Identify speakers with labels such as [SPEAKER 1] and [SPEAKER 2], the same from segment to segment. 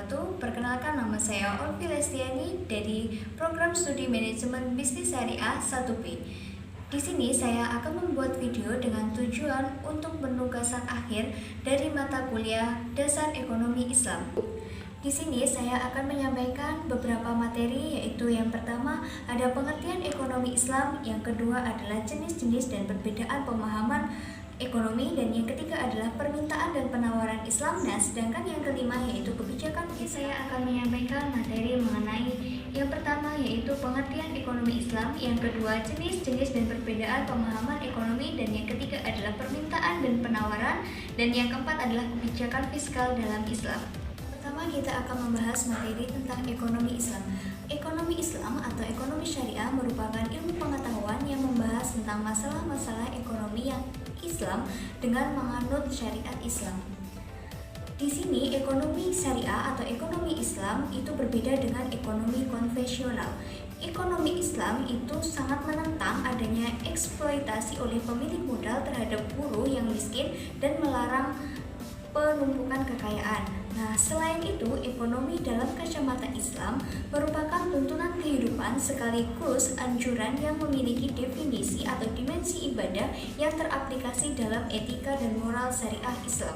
[SPEAKER 1] wabarakatuh. Perkenalkan, nama saya Olvi Lestiani dari Program Studi Manajemen Bisnis Syariah 1B. Di sini saya akan membuat video dengan tujuan untuk penugasan akhir dari mata kuliah Dasar Ekonomi Islam. Di sini saya akan menyampaikan beberapa materi, yaitu yang pertama ada pengertian ekonomi Islam, yang kedua adalah jenis-jenis dan perbedaan pemahaman ekonomi, dan yang ketiga adalah permintaan dan penawaran Islam. Nah, sedangkan yang kelima yaitu kebijakan. Saya akan menyampaikan materi mengenai yang pertama yaitu pengertian ekonomi Islam, yang kedua jenis-jenis dan perbedaan pemahaman ekonomi, dan yang ketiga adalah permintaan dan penawaran, dan yang keempat adalah kebijakan fiskal dalam Islam. Pertama, kita akan membahas materi tentang ekonomi Islam. Ekonomi Islam atau ekonomi syariah merupakan ilmu pengetahuan yang membahas tentang masalah-masalah ekonomi yang Islam dengan menganut syariat Islam. Di sini, ekonomi syariah atau ekonomi Islam itu berbeda dengan ekonomi konvensional. Ekonomi Islam itu sangat menentang adanya eksploitasi oleh pemilik modal terhadap buruh yang miskin dan melarang penumpukan kekayaan. Nah, selain itu, ekonomi dalam kacamata Islam merupakan tuntunan kehidupan sekaligus anjuran yang memiliki definisi atau dimensi ibadah yang teraplikasi dalam etika dan moral syariah Islam.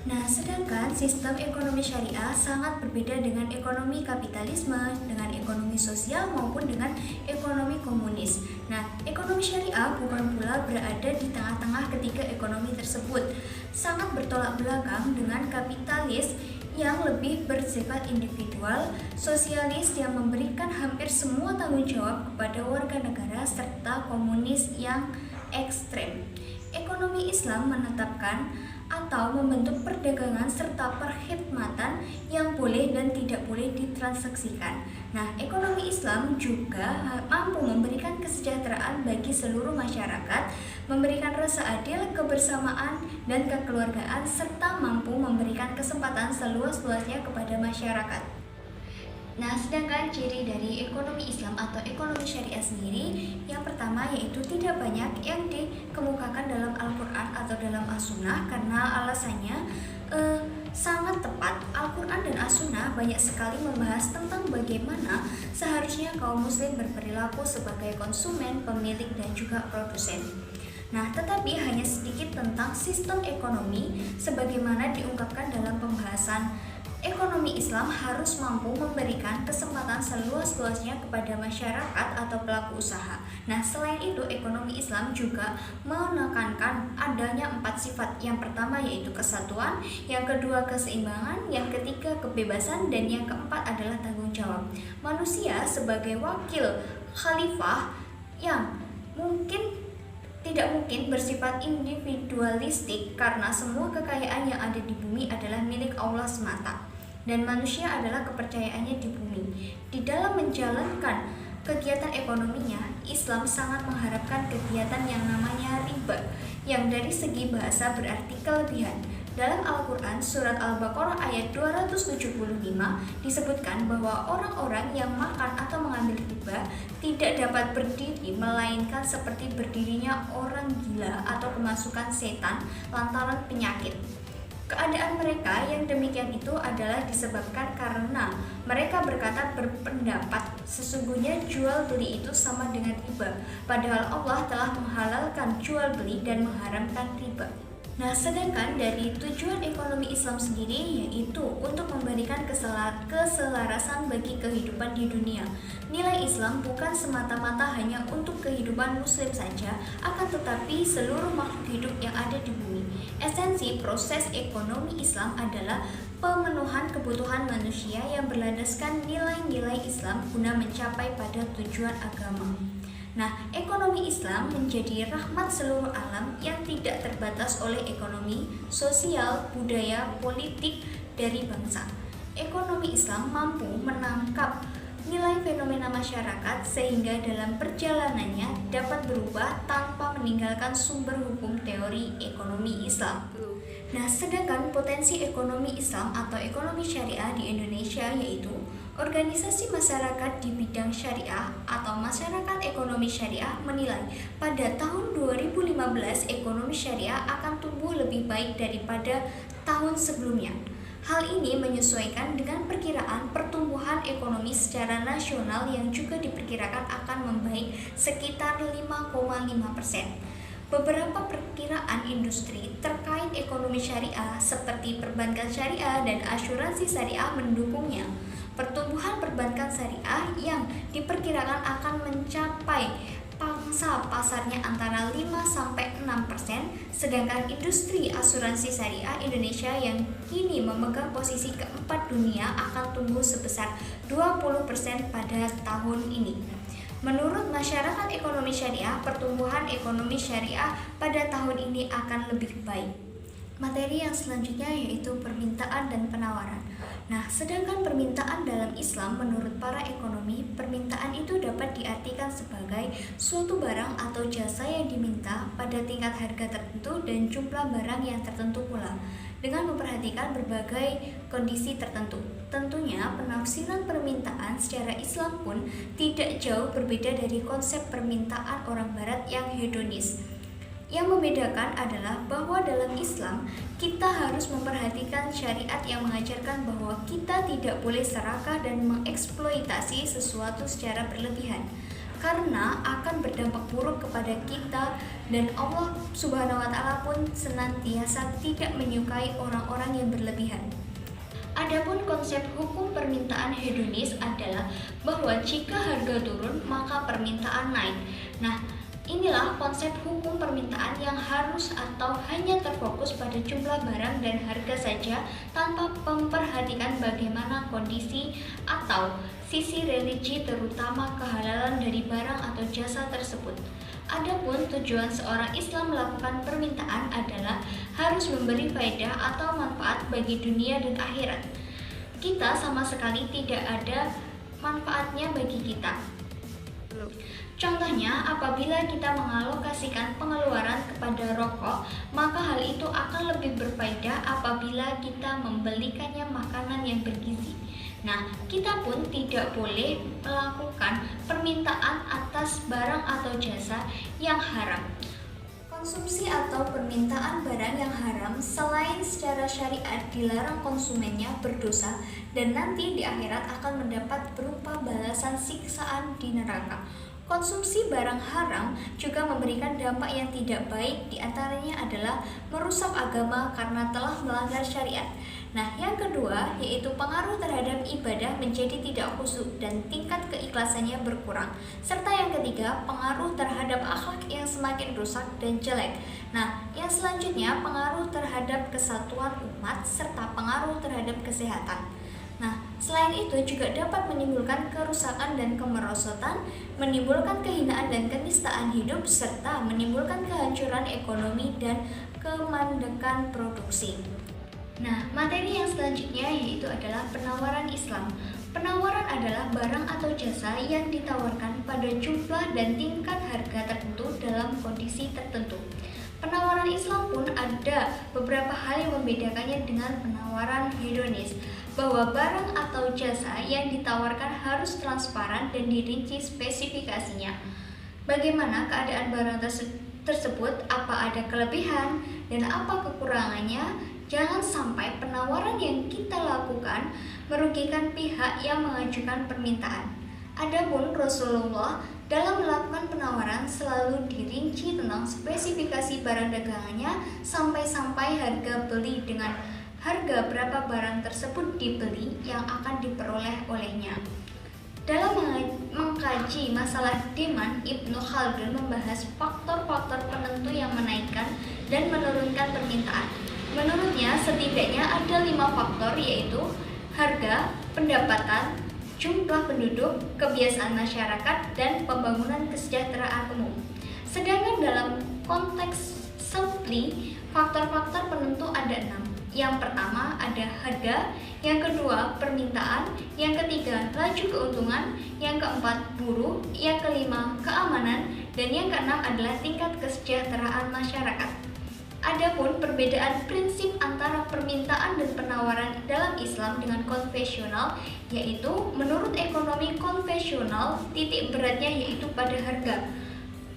[SPEAKER 1] Nah, sedangkan sistem ekonomi syariah sangat berbeda dengan ekonomi kapitalisme, dengan ekonomi sosial maupun dengan ekonomi komunis. Nah, ekonomi syariah bukan pula berada di tengah-tengah ketiga ekonomi tersebut. Sangat bertolak belakang dengan kapitalis yang lebih bersifat individual, sosialis yang memberikan hampir semua tanggung jawab kepada warga negara, serta komunis yang ekstrem. Ekonomi Islam menetapkan atau membentuk perdagangan serta perkhidmatan yang boleh dan tidak boleh ditransaksikan. Nah, ekonomi Islam juga mampu memberikan kesejahteraan bagi seluruh masyarakat, memberikan rasa adil, kebersamaan, dan kekeluargaan, serta mampu memberikan kesempatan seluas-luasnya kepada masyarakat. Nah, sedangkan ciri dari ekonomi Islam atau ekonomi syariah sendiri, yang pertama yaitu tidak banyak yang dikemukakan dalam Al-Quran atau dalam As-Sunnah, karena alasannya sangat tepat. Al-Quran dan As-Sunnah banyak sekali membahas tentang bagaimana seharusnya kaum muslim berperilaku sebagai konsumen, pemilik, dan juga produsen. Nah, tetapi hanya sedikit tentang sistem ekonomi sebagaimana diungkapkan dalam pembahasan ekonomi Islam harus mampu memberikan kesempatan seluas-luasnya kepada masyarakat atau pelaku usaha. Nah, selain itu, ekonomi Islam juga menekankan adanya 4 sifat. Yang pertama yaitu kesatuan, yang kedua keseimbangan, yang ketiga kebebasan, dan yang keempat adalah tanggung jawab. Manusia sebagai wakil khalifah yang tidak mungkin bersifat individualistik, karena semua kekayaan yang ada di bumi adalah milik Allah semata, dan manusia adalah kepercayaannya di bumi. Di dalam menjalankan kegiatan ekonominya, Islam sangat mengharapkan kegiatan yang namanya riba, yang dari segi bahasa berarti kelebihan. Dalam Al-Quran, surat Al-Baqarah ayat 275 disebutkan bahwa orang-orang yang makan atau mengambil riba tidak dapat berdiri, melainkan seperti berdirinya orang gila atau kemasukan setan lantaran penyakit. Keadaan mereka yang demikian itu adalah disebabkan karena mereka berpendapat sesungguhnya jual beli itu sama dengan riba, padahal Allah telah menghalalkan jual beli dan mengharamkan riba. Nah, sedangkan dari tujuan ekonomi Islam sendiri yaitu untuk memberikan keselarasan bagi kehidupan di dunia. Nilai Islam bukan semata-mata hanya untuk kehidupan muslim saja, akan tetapi seluruh makhluk hidup yang ada di bumi. Esensi proses ekonomi Islam adalah pemenuhan kebutuhan manusia yang berlandaskan nilai-nilai Islam guna mencapai pada tujuan agama. Nah, ekonomi Islam menjadi rahmat seluruh alam yang tidak terbatas oleh ekonomi, sosial, budaya, politik dari bangsa. Ekonomi Islam mampu menangkap nilai fenomena masyarakat sehingga dalam perjalanannya dapat berubah tanpa meninggalkan sumber hukum teori ekonomi Islam. Nah, sedangkan potensi ekonomi Islam atau ekonomi syariah di Indonesia yaitu organisasi masyarakat di bidang syariah atau masyarakat ekonomi syariah menilai pada tahun 2015 ekonomi syariah akan tumbuh lebih baik daripada tahun sebelumnya. Hal ini menyesuaikan dengan perkiraan pertumbuhan ekonomi secara nasional yang juga diperkirakan akan membaik sekitar 5,5%. Beberapa perkiraan industri terkait ekonomi syariah seperti perbankan syariah dan asuransi syariah mendukungnya. Pertumbuhan perbankan syariah yang diperkirakan akan mencapai pangsa pasarnya antara 5-6%, sedangkan industri asuransi syariah Indonesia yang kini memegang posisi keempat dunia akan tumbuh sebesar 20% pada tahun ini. Menurut Masyarakat Ekonomi Syariah, pertumbuhan ekonomi syariah pada tahun ini akan lebih baik. Materi yang selanjutnya yaitu permintaan dan penawaran. Nah, sedangkan permintaan dalam Islam menurut para ekonomi, permintaan itu dapat diartikan sebagai suatu barang atau jasa yang diminta pada tingkat harga tertentu dan jumlah barang yang tertentu pula, dengan memperhatikan berbagai kondisi tertentu. Tentunya penafsiran permintaan secara Islam pun tidak jauh berbeda dari konsep permintaan orang Barat yang hedonis. Yang membedakan adalah bahwa dalam Islam kita harus memperhatikan syariat yang mengajarkan bahwa kita tidak boleh serakah dan mengeksploitasi sesuatu secara berlebihan, karena akan berdampak buruk kepada kita, dan Allah Subhanahu wa Ta'ala pun senantiasa tidak menyukai orang-orang yang berlebihan. Adapun konsep hukum permintaan hedonis adalah bahwa jika harga turun maka permintaan naik. Nah, inilah konsep hukum permintaan yang harus atau hanya terfokus pada jumlah barang dan harga saja tanpa memperhatikan bagaimana kondisi atau sisi religi, terutama kehalalan dari barang atau jasa tersebut. Adapun tujuan seorang Islam melakukan permintaan adalah harus memberi faedah atau manfaat bagi dunia dan akhirat. Kita sama sekali tidak ada manfaatnya bagi kita. Contohnya, apabila kita mengalokasikan pengeluaran kepada rokok, maka hal itu akan lebih berfaedah apabila kita membelikannya makanan yang bergizi. Nah, kita pun tidak boleh melakukan permintaan atas barang atau jasa yang haram. Konsumsi atau permintaan barang yang haram selain secara syariat dilarang konsumennya berdosa dan nanti di akhirat akan mendapat berupa balasan siksaan di neraka. Konsumsi barang haram juga memberikan dampak yang tidak baik, diantaranya adalah merusak agama karena telah melanggar syariat. Nah, yang kedua yaitu pengaruh terhadap ibadah menjadi tidak khusyuk dan tingkat keikhlasannya berkurang. Serta yang ketiga, pengaruh terhadap akhlak yang semakin rusak dan jelek. Nah, yang selanjutnya pengaruh terhadap kesatuan umat serta pengaruh terhadap kesehatan. Nah, selain itu juga dapat menimbulkan kerusakan dan kemerosotan, menimbulkan kehinaan dan kenistaan hidup, serta menimbulkan kehancuran ekonomi dan kemandekan produksi. Nah, materi yang selanjutnya yaitu adalah penawaran Islam. Penawaran adalah barang atau jasa yang ditawarkan pada jumlah dan tingkat harga tertentu dalam kondisi tertentu. Penawaran Islam pun ada beberapa hal yang membedakannya dengan penawaran hedonis, bahwa barang atau jasa yang ditawarkan harus transparan dan dirinci spesifikasinya. Bagaimana keadaan barang tersebut, apa ada kelebihan dan apa kekurangannya. Jangan sampai penawaran yang kita lakukan merugikan pihak yang mengajukan permintaan. Adapun Rasulullah dalam melakukan penawaran selalu dirinci tentang spesifikasi barang dagangannya sampai-sampai harga beli dengan harga berapa barang tersebut dibeli yang akan diperoleh olehnya. Dalam mengkaji masalah demand, Ibnu Khaldun membahas faktor-faktor penentu yang menaikkan dan menurunkan permintaan. Menurutnya setidaknya ada 5 faktor, yaitu harga, pendapatan, jumlah penduduk, kebiasaan masyarakat, dan pembangunan kesejahteraan umum. Sedangkan dalam konteks supply, faktor-faktor penentu ada 6. Yang pertama ada harga, yang kedua permintaan, yang ketiga laju keuntungan, yang keempat buruh, yang kelima keamanan, dan yang keenam adalah tingkat kesejahteraan masyarakat. Adapun perbedaan prinsip antara permintaan dan penawaran dalam Islam dengan konvensional, yaitu menurut ekonomi konvensional titik beratnya yaitu pada harga.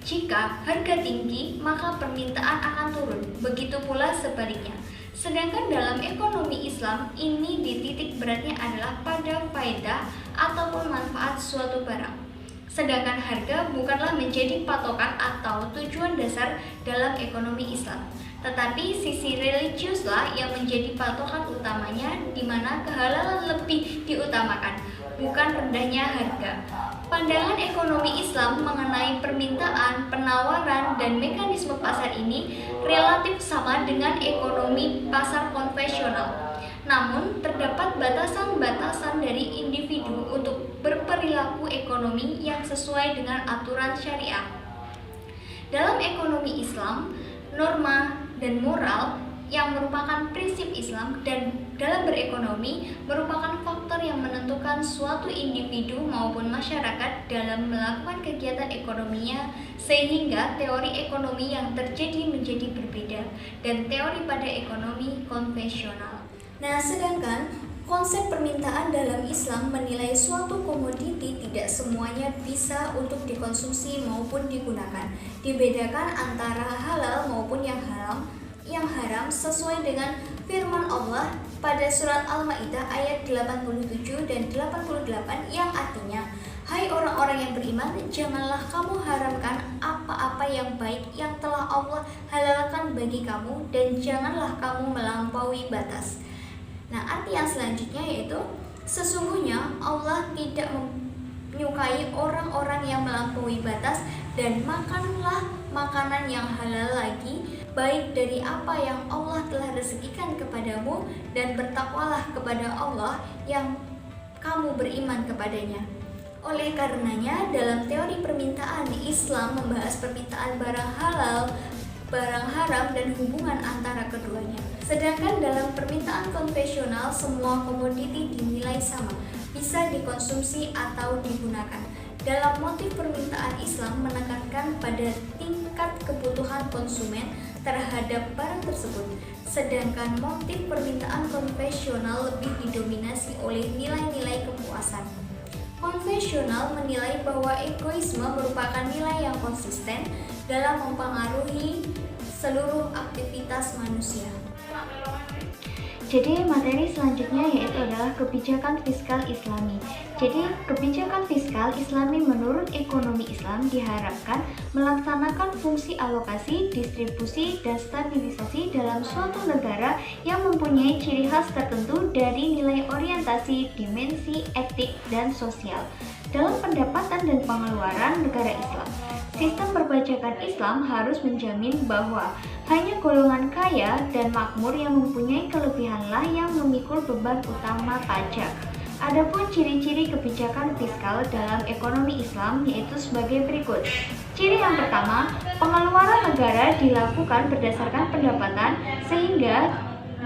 [SPEAKER 1] Jika harga tinggi, maka permintaan akan turun. Begitu pula sebaliknya. Sedangkan dalam ekonomi Islam ini titik beratnya adalah pada faedah ataupun manfaat suatu barang. Sedangkan harga bukanlah menjadi patokan atau tujuan dasar dalam ekonomi Islam, tetapi sisi religiuslah yang menjadi patokan utamanya, di mana kehalalan lebih diutamakan, bukan rendahnya harga. Pandangan ekonomi Islam mengenai permintaan, penawaran, dan mekanisme pasar ini relatif sama dengan ekonomi pasar konvensional. Namun, terdapat batasan-batasan dari individu untuk berperilaku ekonomi yang sesuai dengan aturan syariah. Dalam ekonomi Islam, norma dan moral yang merupakan prinsip Islam dan dalam berekonomi merupakan faktor yang menentukan suatu individu maupun masyarakat dalam melakukan kegiatan ekonominya, sehingga teori ekonomi yang terjadi menjadi berbeda dan teori pada ekonomi konvensional. Nah, sedangkan konsep permintaan dalam Islam menilai suatu komoditi tidak semuanya bisa untuk dikonsumsi maupun digunakan. Dibedakan antara halal maupun yang haram sesuai dengan firman Allah pada surat Al-Maidah ayat 87 dan 88 yang artinya, "Hai orang-orang yang beriman, janganlah kamu haramkan apa-apa yang baik yang telah Allah halalkan bagi kamu, dan janganlah kamu melampaui batas." Nah, arti yang selanjutnya yaitu sesungguhnya Allah tidak menyukai orang-orang yang melampaui batas, dan makanlah makanan yang halal lagi, baik dari apa yang Allah telah rezekikan kepadamu, dan bertakwalah kepada Allah yang kamu beriman kepadanya. Oleh karenanya, dalam teori permintaan di Islam membahas permintaan barang halal, barang haram, dan hubungan antara keduanya. Sedangkan dalam permintaan konvensional, semua komoditi dinilai sama, bisa dikonsumsi atau digunakan. Dalam motif permintaan, Islam menekankan pada tingkat kebutuhan konsumen terhadap barang tersebut, sedangkan motif permintaan konvensional lebih didominasi oleh nilai-nilai kepuasan. Konvensional menilai bahwa egoisme merupakan nilai yang konsisten dalam mempengaruhi seluruh aktivitas manusia. Jadi materi selanjutnya yaitu adalah kebijakan fiskal Islami. Jadi kebijakan fiskal Islami menurut ekonomi Islam diharapkan melaksanakan fungsi alokasi, distribusi, dan stabilisasi dalam suatu negara yang mempunyai ciri khas tertentu dari nilai orientasi, dimensi, etik, dan sosial. Dalam pendapatan dan pengeluaran negara Islam, sistem perpajakan Islam harus menjamin bahwa hanya golongan kaya dan makmur yang mempunyai kelebihanlah yang memikul beban utama pajak. Adapun ciri-ciri kebijakan fiskal dalam ekonomi Islam yaitu sebagai berikut. Ciri yang pertama, pengeluaran negara dilakukan berdasarkan pendapatan sehingga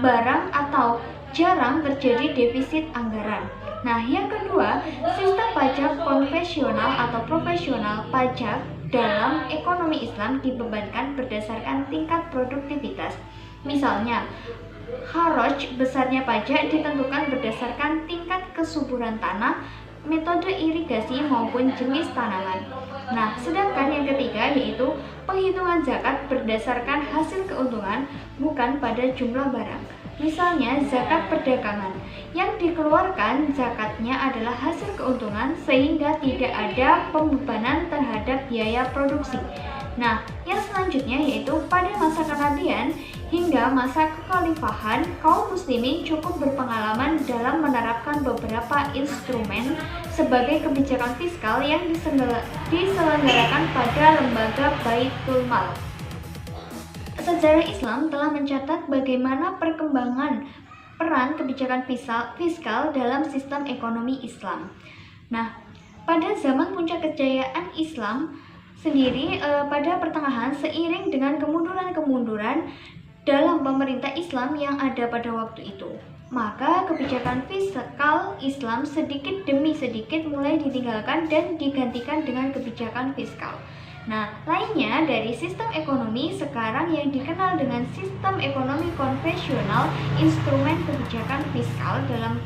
[SPEAKER 1] barang atau jarang terjadi defisit anggaran. Nah, yang kedua, sistem pajak konvensional atau profesional pajak dalam ekonomi Islam dibebankan berdasarkan tingkat produktivitas. Misalnya, kharaj besarnya pajak ditentukan berdasarkan tingkat kesuburan tanah, metode irigasi maupun jenis tanaman. Nah, sedangkan yang ketiga yaitu penghitungan zakat berdasarkan hasil keuntungan bukan pada jumlah barang. Misalnya zakat perdagangan, yang dikeluarkan zakatnya adalah hasil keuntungan sehingga tidak ada pembebanan terhadap biaya produksi. Nah, yang selanjutnya yaitu pada masa kenabian hingga masa kekhalifahan, kaum muslimin cukup berpengalaman dalam menerapkan beberapa instrumen sebagai kebijakan fiskal yang diselenggarakan pada lembaga Baitul Mal. Sejarah Islam telah mencatat bagaimana perkembangan peran kebijakan fiskal dalam sistem ekonomi Islam. Nah, pada zaman puncak kejayaan Islam sendiri pada pertengahan, seiring dengan kemunduran-kemunduran dalam pemerintah Islam yang ada pada waktu itu, maka kebijakan fiskal Islam sedikit demi sedikit mulai ditinggalkan dan digantikan dengan kebijakan fiskal. Nah, lainnya dari sistem ekonomi sekarang yang dikenal dengan sistem ekonomi konvensional, instrumen kebijakan fiskal dalam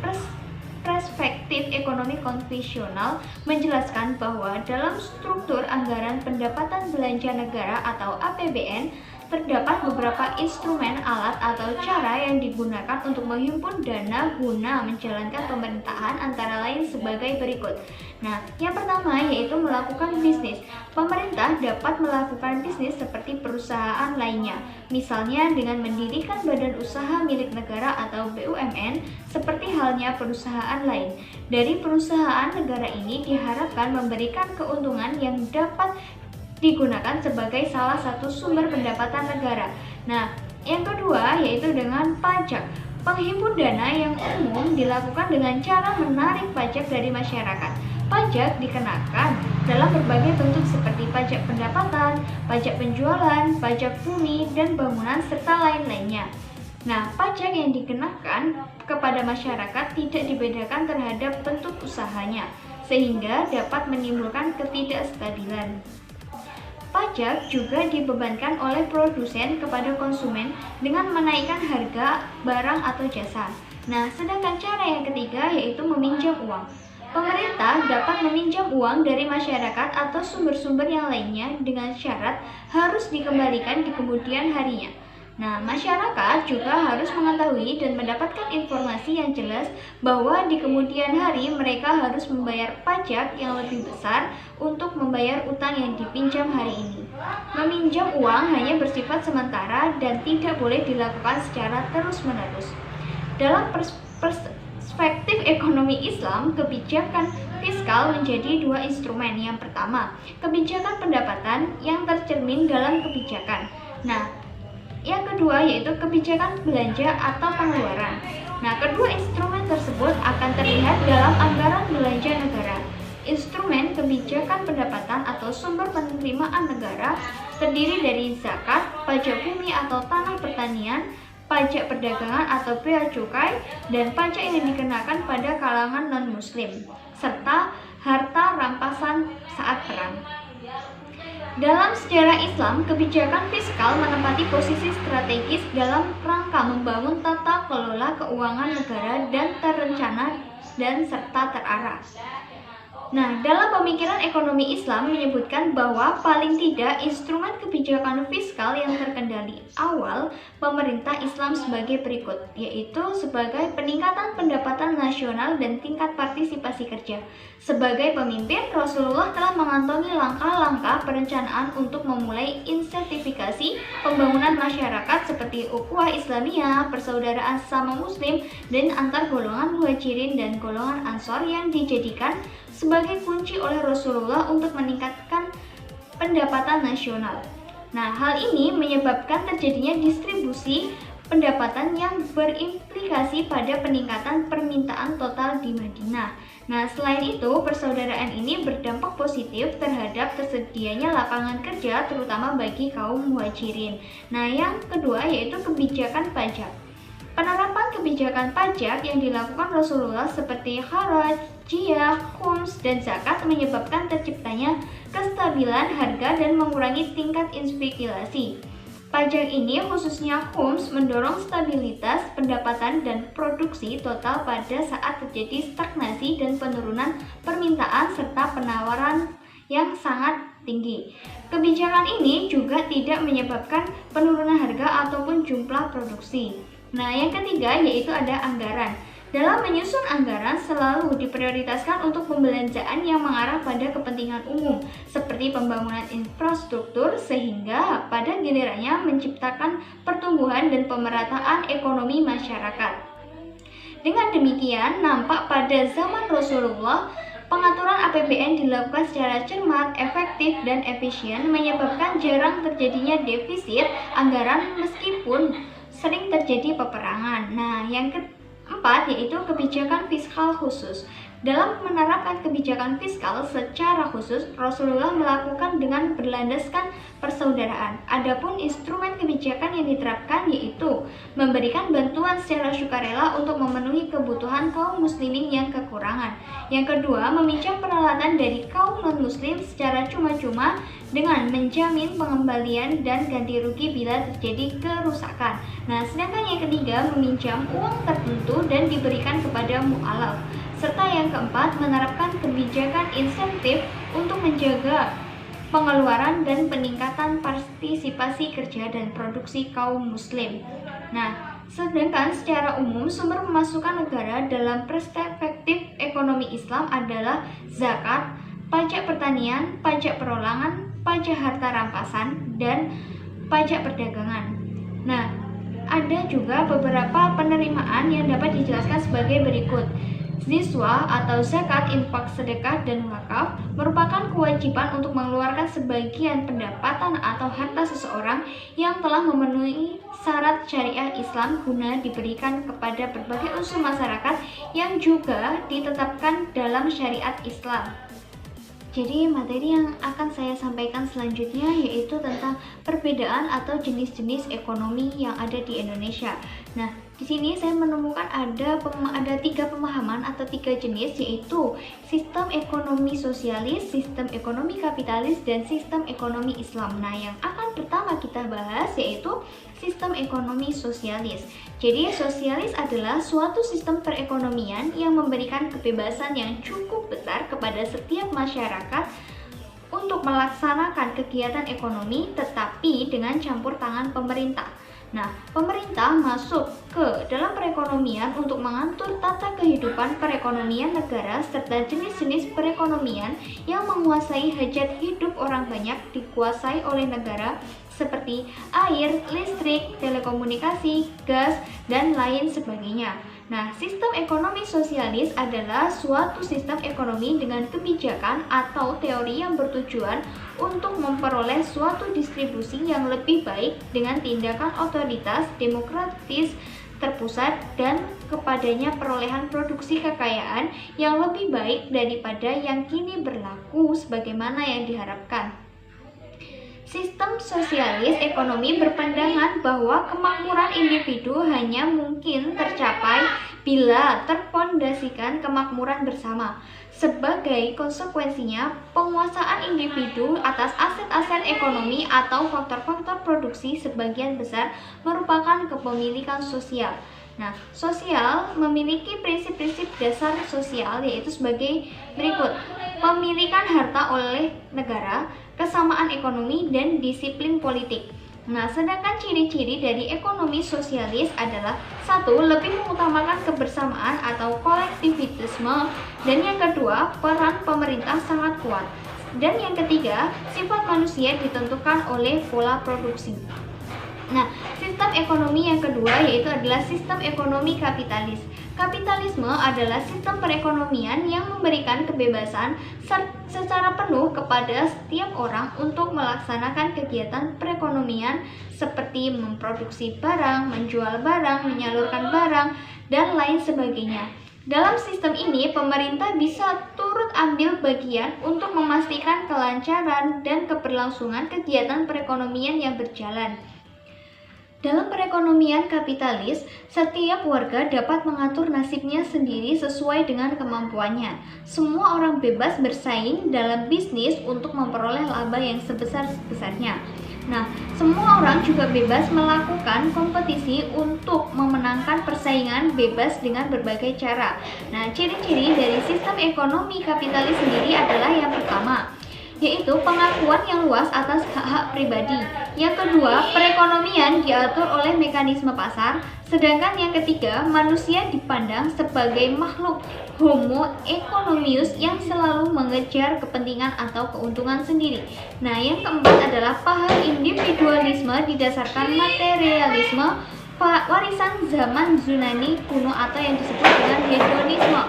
[SPEAKER 1] perspektif ekonomi konvensional menjelaskan bahwa dalam struktur anggaran pendapatan belanja negara atau APBN terdapat beberapa instrumen, alat, atau cara yang digunakan untuk menghimpun dana guna menjalankan pemerintahan, antara lain sebagai berikut. Nah, yang pertama yaitu melakukan bisnis. Pemerintah dapat melakukan bisnis seperti perusahaan lainnya, misalnya dengan mendirikan badan usaha milik negara atau BUMN, seperti halnya perusahaan lain. Dari perusahaan negara ini diharapkan memberikan keuntungan yang dapat digunakan sebagai salah satu sumber pendapatan negara. Nah, yang kedua yaitu dengan pajak. Penghimpun dana yang umum dilakukan dengan cara menarik pajak dari masyarakat. Pajak dikenakan dalam berbagai bentuk seperti pajak pendapatan, pajak penjualan, pajak bumi dan bangunan, serta lain-lainnya. Nah, pajak yang dikenakan kepada masyarakat tidak dibedakan terhadap bentuk usahanya, sehingga dapat menimbulkan ketidakstabilan. Pajak juga dibebankan oleh produsen kepada konsumen dengan menaikkan harga barang atau jasa. Nah, sedangkan cara yang ketiga yaitu meminjam uang. Pemerintah dapat meminjam uang dari masyarakat atau sumber-sumber yang lainnya dengan syarat harus dikembalikan di kemudian harinya. Nah, masyarakat juga harus mengetahui dan mendapatkan informasi yang jelas bahwa di kemudian hari mereka harus membayar pajak yang lebih besar untuk membayar utang yang dipinjam hari ini. Meminjam uang hanya bersifat sementara dan tidak boleh dilakukan secara terus-menerus. Dalam perspektif ekonomi Islam, kebijakan fiskal menjadi dua instrumen. Yang pertama, kebijakan pendapatan yang tercermin dalam kebijakan. Nah, yang kedua yaitu kebijakan belanja atau pengeluaran. Nah, kedua instrumen tersebut akan terlihat dalam anggaran belanja negara. Instrumen kebijakan pendapatan atau sumber penerimaan negara terdiri dari zakat, pajak bumi atau tanah pertanian, pajak perdagangan atau bea cukai, dan pajak yang dikenakan pada kalangan non-muslim, serta harta rampasan saat perang. Dalam sejarah Islam, kebijakan fiskal menempati posisi strategis dalam rangka membangun tata kelola keuangan negara dan terencana dan serta terarah. Nah, dalam pemikiran ekonomi Islam menyebutkan bahwa paling tidak instrumen kebijakan fiskal yang terkendali awal pemerintah Islam sebagai berikut, yaitu sebagai peningkatan pendapatan nasional dan tingkat partisipasi kerja. Sebagai pemimpin, Rasulullah telah mengantongi langkah-langkah perencanaan untuk memulai insensifikasi pembangunan masyarakat seperti ukhuwah Islamiyah, persaudaraan sesama muslim, dan antar golongan muhajirin dan golongan ansor yang dijadikan sebagai kunci oleh Rasulullah untuk meningkatkan pendapatan nasional. Nah, hal ini menyebabkan terjadinya distribusi pendapatan yang berimplikasi pada peningkatan permintaan total di Madinah. Nah, selain itu, persaudaraan ini berdampak positif terhadap tersedianya lapangan kerja terutama bagi kaum muhajirin. Nah, yang kedua yaitu kebijakan pajak. Penerapan kebijakan pajak yang dilakukan Rasulullah seperti kharaj, jizya, khums, dan zakat menyebabkan terciptanya kestabilan harga dan mengurangi tingkat spekulasi. Pajak ini khususnya khums mendorong stabilitas pendapatan dan produksi total pada saat terjadi stagnasi dan penurunan permintaan serta penawaran yang sangat tinggi. Kebijakan ini juga tidak menyebabkan penurunan harga ataupun jumlah produksi. Nah, yang ketiga yaitu ada anggaran. Dalam menyusun anggaran selalu diprioritaskan untuk pembelanjaan yang mengarah pada kepentingan umum seperti pembangunan infrastruktur sehingga pada gilirannya menciptakan pertumbuhan dan pemerataan ekonomi masyarakat. Dengan demikian, nampak pada zaman Rasulullah pengaturan APBN dilakukan secara cermat, efektif, dan efisien menyebabkan jarang terjadinya defisit anggaran meskipun sering terjadi peperangan. Nah, yang keempat yaitu kebijakan fiskal khusus. Dalam menerapkan kebijakan fiskal secara khusus, Rasulullah melakukan dengan berlandaskan persaudaraan. Adapun instrumen kebijakan yang diterapkan yaitu memberikan bantuan secara sukarela untuk memenuhi kebutuhan kaum muslimin yang kekurangan. Yang kedua, meminjam peralatan dari kaum non-muslim secara cuma-cuma dengan menjamin pengembalian dan ganti rugi bila terjadi kerusakan. Nah, sedangkan yang ketiga, meminjam uang tertentu dan diberikan kepada mu'alaf. Serta yang keempat, menerapkan kebijakan insentif untuk menjaga pengeluaran dan peningkatan partisipasi kerja dan produksi kaum muslim. Nah, sedangkan secara umum sumber pemasukan negara dalam perspektif ekonomi Islam adalah zakat, pajak pertanian, pajak perorangan, pajak harta rampasan, dan pajak perdagangan. Nah, ada juga beberapa penerimaan yang dapat dijelaskan sebagai berikut. Ziswa atau zakat, infak, sedekah, dan wakaf merupakan kewajiban untuk mengeluarkan sebagian pendapatan atau harta seseorang yang telah memenuhi syarat syariah Islam guna diberikan kepada berbagai unsur masyarakat yang juga ditetapkan dalam syariat Islam. Jadi materi yang akan saya sampaikan selanjutnya yaitu tentang perbedaan atau jenis-jenis ekonomi yang ada di Indonesia. Nah, di sini saya menemukan ada 3 pemahaman atau 3 jenis, yaitu sistem ekonomi sosialis, sistem ekonomi kapitalis, dan sistem ekonomi Islam. Nah, yang akan pertama kita bahas yaitu sistem ekonomi sosialis. Jadi sosialis adalah suatu sistem perekonomian yang memberikan kebebasan yang cukup besar kepada setiap masyarakat untuk melaksanakan kegiatan ekonomi, tetapi dengan campur tangan pemerintah. Nah, pemerintah masuk ke dalam perekonomian untuk mengatur tata kehidupan perekonomian negara serta jenis-jenis perekonomian yang menguasai hajat hidup orang banyak dikuasai oleh negara seperti air, listrik, telekomunikasi, gas, dan lain sebagainya. Nah, sistem ekonomi sosialis adalah suatu sistem ekonomi dengan kebijakan atau teori yang bertujuan untuk memperoleh suatu distribusi yang lebih baik dengan tindakan otoritas, demokratis, terpusat, dan kepadanya perolehan produksi kekayaan yang lebih baik daripada yang kini berlaku sebagaimana yang diharapkan. Sistem sosialis ekonomi berpandangan bahwa kemakmuran individu hanya mungkin tercapai bila terfondasikan kemakmuran bersama. Sebagai konsekuensinya, penguasaan individu atas aset-aset ekonomi atau faktor-faktor produksi sebagian besar merupakan kepemilikan sosial. Nah, sosial memiliki prinsip-prinsip dasar sosial yaitu sebagai berikut: pemilikan harta oleh negara, kesamaan ekonomi, dan disiplin politik. Nah, sedangkan ciri-ciri dari ekonomi sosialis adalah 1. Lebih mengutamakan kebersamaan atau kolektivitisme, dan yang kedua, peran pemerintah sangat kuat, dan yang ketiga, sifat manusia ditentukan oleh pola produksi. Nah, sistem ekonomi yang kedua yaitu adalah sistem ekonomi kapitalis. Kapitalisme adalah sistem perekonomian yang memberikan kebebasan secara penuh kepada setiap orang untuk melaksanakan kegiatan perekonomian seperti memproduksi barang, menjual barang, menyalurkan barang, dan lain sebagainya. Dalam sistem ini, pemerintah bisa turut ambil bagian untuk memastikan kelancaran dan keberlangsungan kegiatan perekonomian yang berjalan. Dalam perekonomian kapitalis, setiap warga dapat mengatur nasibnya sendiri sesuai dengan kemampuannya. Semua orang bebas bersaing dalam bisnis untuk memperoleh laba yang sebesar-besarnya. Nah, semua orang juga bebas melakukan kompetisi untuk memenangkan persaingan bebas dengan berbagai cara. Nah, ciri-ciri dari sistem ekonomi kapitalis sendiri adalah yang pertama, yaitu pengakuan yang luas atas hak-hak pribadi. Yang kedua, perekonomian diatur oleh mekanisme pasar. Sedangkan yang ketiga, manusia dipandang sebagai makhluk homo economius yang selalu mengejar kepentingan atau keuntungan sendiri. Nah, yang keempat adalah paham individualisme didasarkan materialisme, warisan zaman Yunani kuno atau yang disebut dengan hedonisme.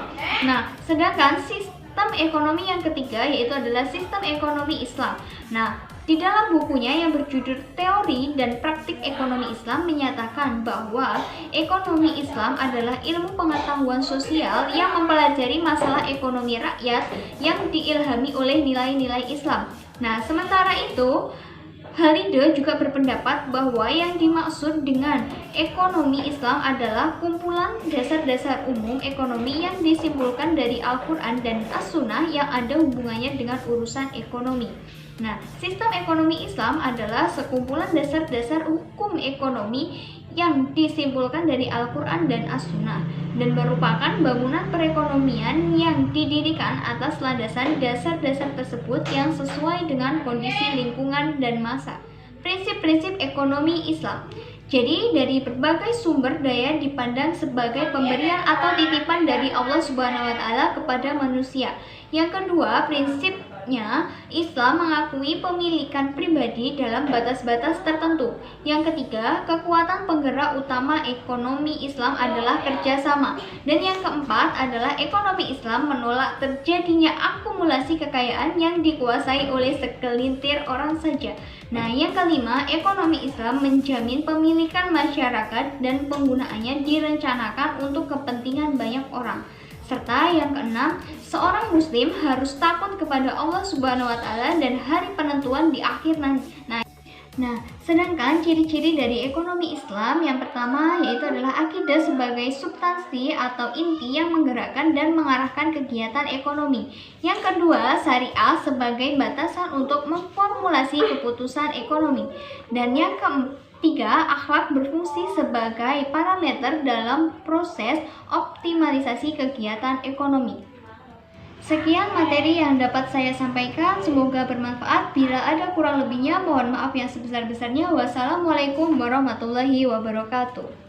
[SPEAKER 1] Nah, sedangkan sistem ekonomi yang ketiga yaitu adalah sistem ekonomi Islam. Nah, di dalam bukunya yang berjudul Teori dan Praktik Ekonomi Islam menyatakan bahwa ekonomi Islam adalah ilmu pengetahuan sosial yang mempelajari masalah ekonomi rakyat yang diilhami oleh nilai-nilai Islam. Nah, sementara itu, Halido juga berpendapat bahwa yang dimaksud dengan ekonomi Islam adalah kumpulan dasar-dasar umum ekonomi yang disimpulkan dari Al-Quran dan As-Sunnah yang ada hubungannya dengan urusan ekonomi. Nah, sistem ekonomi Islam adalah sekumpulan dasar-dasar hukum ekonomi yang disimpulkan dari Al-Quran dan As-Sunnah, dan merupakan bangunan perekonomian yang didirikan atas landasan dasar-dasar tersebut yang sesuai dengan kondisi lingkungan dan masa. Prinsip-prinsip ekonomi Islam. Jadi dari berbagai sumber daya dipandang sebagai pemberian atau titipan dari Allah Subhanahu wa taala kepada manusia. Yang kedua, prinsipnya Islam mengakui pemilikan pribadi dalam batas-batas tertentu. Yang ketiga, kekuatan penggerak utama ekonomi Islam adalah kerjasama. Dan yang keempat adalah ekonomi Islam menolak terjadinya akumulasi kekayaan yang dikuasai oleh segelintir orang saja. Nah, yang kelima, ekonomi Islam menjamin pemilikan masyarakat dan penggunaannya direncanakan untuk kepentingan banyak orang. Serta yang keenam, seorang muslim harus takut kepada Allah Subhanahu wa taala dan hari penentuan di akhir nanti. Nah, sedangkan ciri-ciri dari ekonomi Islam yang pertama yaitu adalah akidah sebagai substansi atau inti yang menggerakkan dan mengarahkan kegiatan ekonomi. Yang kedua, syariah sebagai batasan untuk memformulasi keputusan ekonomi. Dan yang ketiga, akhlak berfungsi sebagai parameter dalam proses optimalisasi kegiatan ekonomi. Sekian materi yang dapat saya sampaikan, semoga bermanfaat. Bila ada kurang lebihnya, mohon maaf yang sebesar-besarnya. Wassalamualaikum warahmatullahi wabarakatuh.